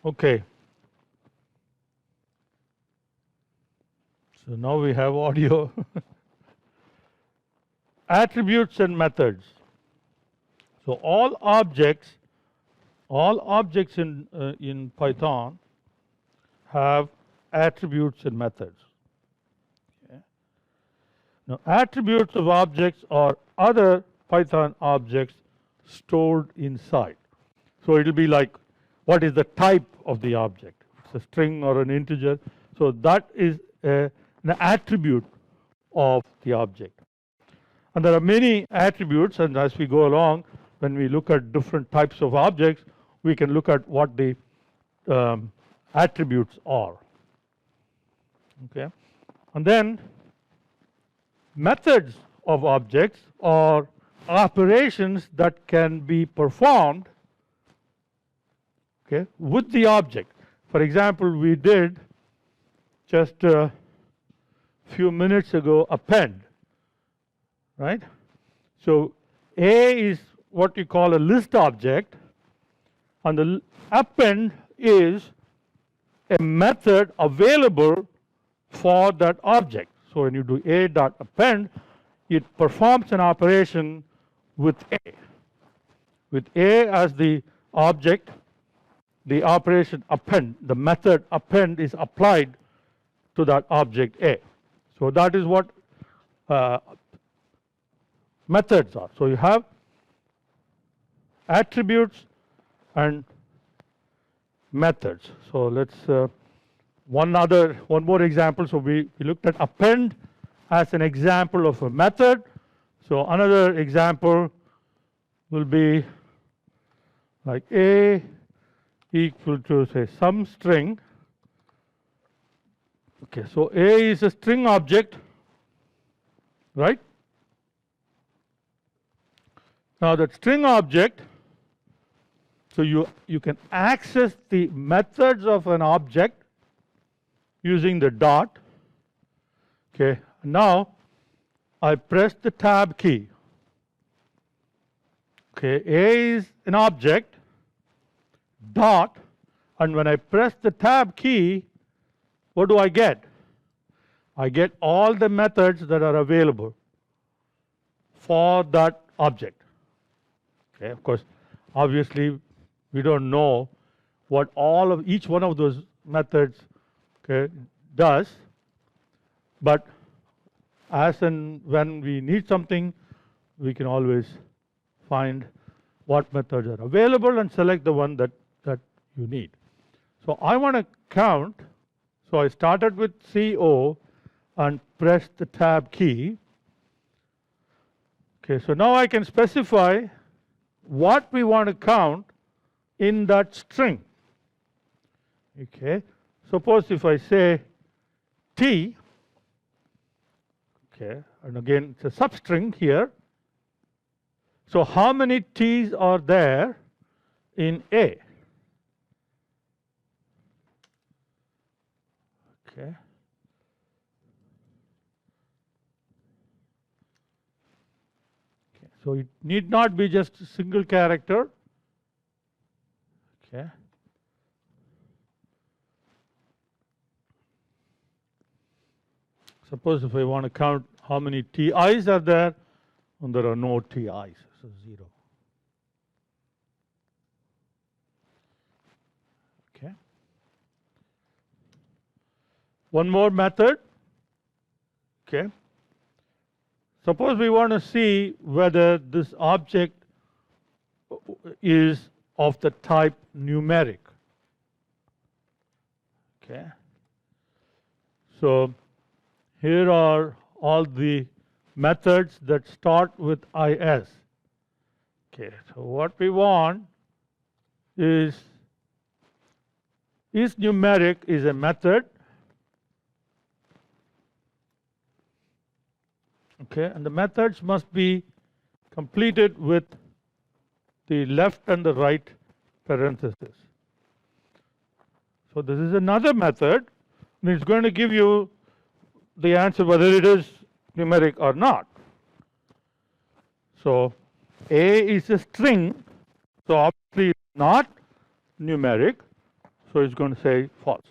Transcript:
Okay. So now we have audio. Attributes and methods. So all objects in Python have attributes and methods. Okay. Now attributes of objects are other Python objects stored inside. So it will be like what is the type of the object? It's a string or an integer. So that is an attribute of the object. And there are many attributes, and as we go along, when we look at different types of objects, we can look at what the attributes are. Okay. And then methods of objects are operations that can be performed, okay, with the object. For example, we did just a few minutes ago append, right? So A is what you call a list object, and the append is a method available for that object. So when you do A dot append, it performs an operation with A. With A as the object, the operation append, the method append is applied to that object A. So that is what methods are. So you have attributes and methods. So let's one more example. So we looked at append as an example of a method. So another example will be like A equal to, say, some string. Okay, so A is a string object, right? Now that string object, so you can access the methods of an object using the dot. Okay, now I press the tab key. Okay, A is an object, dot, and when I press the tab key, what do I get? I get all the methods that are available for that object. Okay, of course, obviously we don't know what all of each one of those methods, okay, does, but as and when we need something, we can always find what methods are available and select the one that you need. So I want to count. So I started with CO and pressed the tab key. Okay, so now I can specify what we want to count in that string. Okay, suppose if I say T, okay, and again it's a substring here. So how many T's are there in A? Okay. So it need not be just a single character. Okay. Suppose if I want to count how many TIs are there, and there are no TIs, so 0. Okay. One more method. Okay. Suppose we want to see whether this object is of the type numeric. Okay. So here are all the methods that start with IS. Okay. So what we want is numeric is a method. Okay, and the methods must be completed with the left and the right parenthesis. So this is another method, and it's going to give you the answer whether it is numeric or not. So A is a string, so obviously it's not numeric. So it's going to say false.